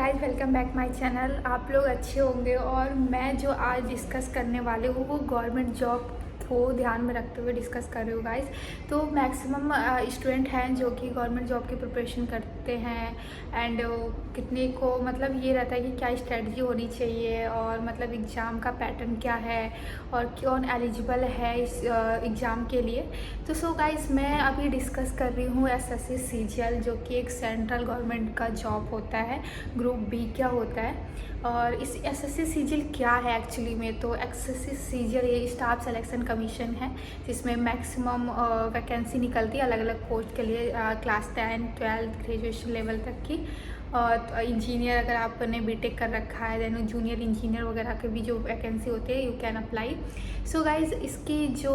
Guys, welcome back my channel. आप लोग अच्छे होंगे। और मैं जो आज डिस्कस करने वाले हूँ वो गवर्नमेंट जॉब को ध्यान में रखते हुए डिस्कस कर रही हूँ गाइस। तो मैक्सिमम स्टूडेंट हैं जो कि गवर्नमेंट जॉब की प्रिपरेशन करते हैं एंड कितने को मतलब ये रहता है कि क्या स्ट्रेटजी होनी चाहिए और मतलब एग्ज़ाम का पैटर्न क्या है और कौन एलिजिबल है इस एग्ज़ाम के लिए। तो सो गाइस, मैं अभी डिस्कस कर रही हूँ एसएससी सीजीएल, जो कि एक सेंट्रल गवर्नमेंट का जॉब होता है। ग्रुप बी क्या होता है और इस एसएससी सीजीएल क्या है एक्चुअली में। तो एसएससी सीजीएल ये स्टाफ सिलेक्शन कमीशन है जिसमें मैक्सिमम वैकेंसी निकलती है अलग अलग पोस्ट के लिए, क्लास 10, 12, ग्रेजुएशन लेवल तक की। और इंजीनियर अगर आपने बीटेक कर रखा है देन जूनियर इंजीनियर वगैरह के भी जो वैकेंसी होती है you can apply. So guys, इसकी जो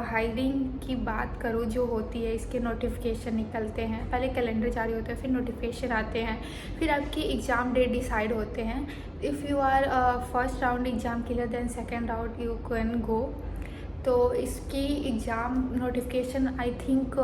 हायरिंग की बात करूँ जो होती है, इसके नोटिफिकेशन निकलते हैं, पहले कैलेंडर जारी होता है, फिर नोटिफिकेशन आते हैं, फिर आपकी एग्ज़ाम डेट डिसाइड होते हैं। If you are first round exam clear then second round you can go. तो इसकी exam notification I think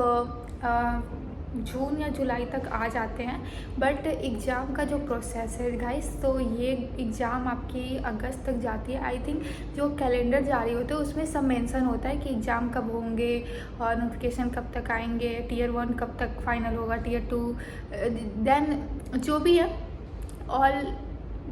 June या जुलाई तक आ जाते हैं। बट एग्ज़ाम का जो प्रोसेस है गाइस, तो ये एग्ज़ाम आपकी अगस्त तक जाती है। आई थिंक जो कैलेंडर जारी होते हैं उसमें सब मेंशन होता है कि एग्ज़ाम कब होंगे और नोटिफिकेशन कब तक आएंगे, टीयर 1 कब तक फाइनल होगा, टीयर 2 देन जो भी है all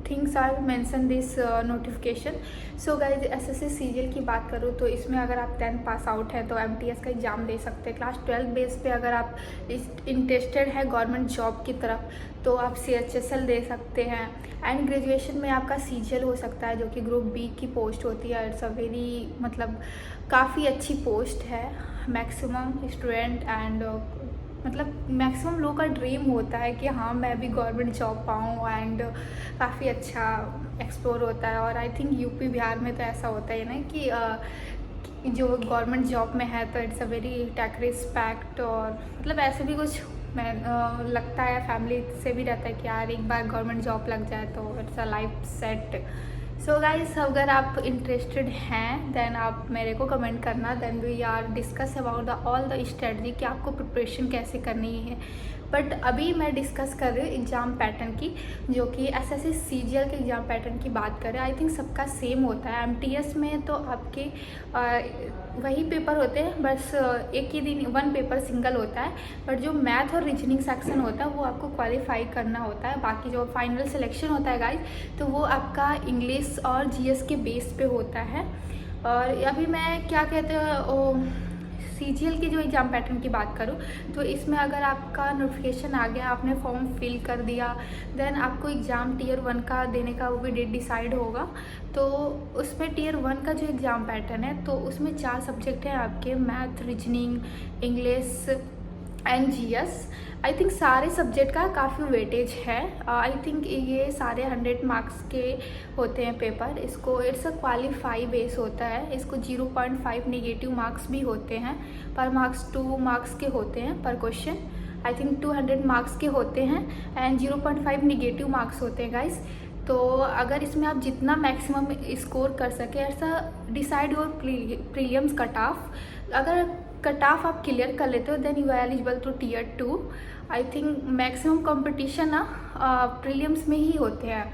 things are mention this notification. So guys, SSC CGL की बात करूँ तो इसमें अगर आप 10 पास आउट है तो एमटीएस का एग्ज़ाम दे सकते हैं। क्लास 12 बेस पे अगर आप इंटरेस्टेड है गवर्नमेंट जॉब की तरफ तो आप सीएचएसएल दे सकते हैं। एंड ग्रेजुएशन में आपका सीजीएल हो सकता है जो कि ग्रुप बी की पोस्ट होती है। इट्स अ वेरी मतलब काफ़ी अच्छी पोस्ट है। मैक्सिमम स्टूडेंट एंड मतलब मैक्सिमम लोगों का ड्रीम होता है कि हाँ मैं भी गवर्नमेंट जॉब पाऊँ एंड काफ़ी अच्छा एक्सप्लोर होता है। और आई थिंक यूपी बिहार में तो ऐसा होता है ना कि जो गवर्नमेंट जॉब में है तो it's a very tech respect और मतलब ऐसे भी कुछ मैं लगता है फैमिली से भी रहता है कि यार एक बार गवर्नमेंट जॉब लग जाए तो it's a life set. So guys, अगर आप इंटरेस्टेड हैं देन आप मेरे को कमेंट करना, then we are discuss about the all the strategy कि आपको प्रिपरेशन कैसे करनी है। बट अभी मैं डिस्कस कर रही हूँ एग्ज़ाम पैटर्न की, जो कि एसएससी सीजीएल के एग्ज़ाम पैटर्न की बात करें। आई थिंक सबका सेम होता है। एमटीएस में तो आपके वही पेपर होते हैं, बस एक ही दिन वन पेपर सिंगल होता है। बट जो मैथ और रीजनिंग सेक्शन होता है वो आपको क्वालिफाई करना होता है। बाकी जो फाइनल सिलेक्शन होता है गाइज, तो वो आपका इंग्लिश और जीएस के बेस पे होता है। और अभी मैं क्या कहते हैं सीजीएल की जो एग्ज़ाम पैटर्न की बात करूँ तो इसमें अगर आपका नोटिफिकेशन आ गया, आपने फॉर्म फिल कर दिया, देन आपको एग्ज़ाम टीयर 1 का देने का वो भी डेट डिसाइड होगा। तो उसमें टीयर 1 का जो एग्ज़ाम पैटर्न है तो उसमें 4 सब्जेक्ट हैं आपके, math, reasoning, English and GS. I think सारे सब्जेक्ट का काफ़ी वेटेज है। आई थिंक ये सारे 100 मार्क्स के होते हैं पेपर। इसको इट्स अ क्वालिफाई बेस होता है। इसको 0.5 नेगेटिव मार्क्स भी होते हैं। पर मार्क्स 2 मार्क्स के होते हैं पर क्वेश्चन। आई थिंक 200 मार्क्स के होते हैं एंड 0.5 नेगेटिव मार्क्स होते हैं गाइस। तो अगर इसमें आप जितना मैक्सिमम स्कोर कर सके, ऐसा decide your prelims cut off. अगर कट ऑफ आप क्लियर कर लेते हो then you are eligible to tier 2। I think maximum competition ना प्रीलियम्स में ही होते हैं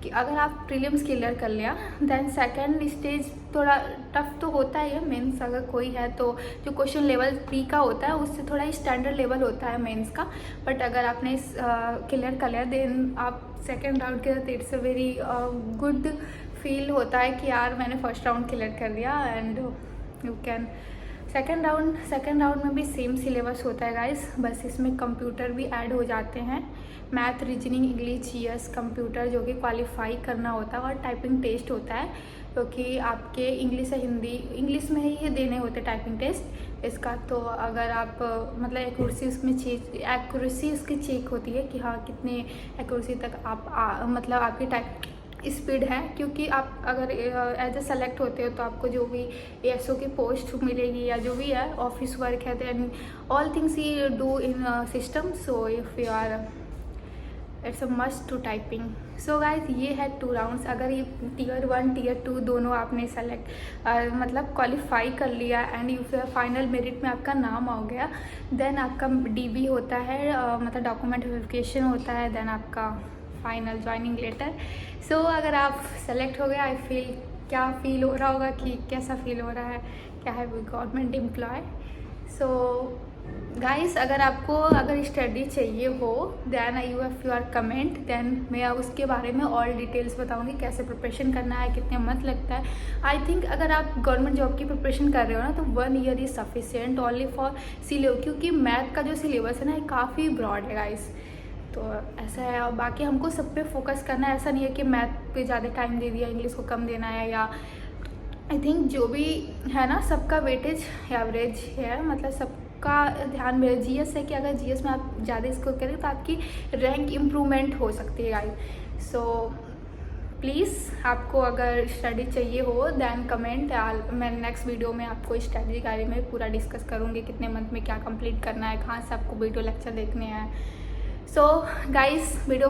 कि अगर आप प्रीलियम्स क्लियर कर लिया देन सेकंड स्टेज थोड़ा टफ तो होता ही है। मेंस अगर कोई है तो जो क्वेश्चन लेवल 3 का होता है उससे थोड़ा स्टैंडर्ड लेवल होता है मेंस का। बट अगर आपने क्लियर कर लिया देन आप सेकेंड राउंड के बाद it's a very good feel होता है कि यार मैंने फर्स्ट राउंड क्लियर कर दिया and you can second round में भी सेम सिलेबस होता है गाइस, बस इसमें कंप्यूटर भी ऐड हो जाते हैं। Math, reasoning, English, GS, computer जो कि क्वालिफाई करना होता है और टाइपिंग टेस्ट होता है क्योंकि आपके इंग्लिश या हिंदी इंग्लिश में ही देने होते टाइपिंग टेस्ट इसका। तो अगर आप मतलब एक्यूरेसी उसकी चेक होती है कि हाँ कितने एक्यूरेसी तक आप मतलब आपकी टाइप स्पीड है। क्योंकि आप अगर एज ए सेलेक्ट होते हो तो आपको जो भी एएसओ की पोस्ट मिलेगी या जो भी है ऑफिस वर्क है then all things you do in system. So if you are it's a must to typing. So guys, ये है 2 राउंड्स। अगर ये टीयर 1 टीयर 2 दोनों आपने सेलेक्ट मतलब क्वालिफाई कर लिया एंड यू फाइनल मेरिट में आपका नाम आ गया देन आपका डीबी होता है मतलब डॉक्यूमेंट वेरिफिकेशन होता है। देन आपका फाइनल ज्वाइनिंग लेटर। सो अगर आप सेलेक्ट हो गए, आई फील क्या फ़ील हो रहा होगा कि कैसा फ़ील हो रहा है, क्या है गवर्नमेंट एम्प्लॉय। सो गाइस, अगर आपको स्टडी चाहिए हो then you if you are comment, then मैं उसके बारे में और डिटेल्स बताऊंगी, कैसे प्रिपरेशन करना है, कितने मंथ लगता है। आई थिंक अगर आप गवर्नमेंट जॉब की प्रिपरेशन कर रहे हो ना, तो 1 year is sufficient only for syllabus, क्योंकि मैथ का जो सिलेबस है ना, ये काफ़ी ब्रॉड है गाइस। तो ऐसा है। और बाकी हमको सब पे फोकस करना है, ऐसा नहीं है कि मैथ पे ज़्यादा टाइम दे दिया, इंग्लिश को कम देना है, या आई थिंक जो भी है ना, सबका वेटेज एवरेज है, मतलब सबका ध्यान मेरे जीएस है कि अगर जीएस में आप ज़्यादा इसको करें तो आपकी रैंक इम्प्रूवमेंट हो सकती है गाइस। सो प्लीज़, आपको अगर स्टडी चाहिए हो देन कमेंट। मैं नेक्स्ट वीडियो में आपको स्टडी के बारे में पूरा डिस्कस करूँगी, कितने मंथ में क्या कंप्लीट करना है, कहाँ से आपको वीडियो लेक्चर देखने हैं। सो गाइस, वीडियो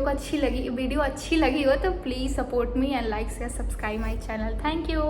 अच्छी लगी हो तो please support me and like share subscribe my channel. Thank you.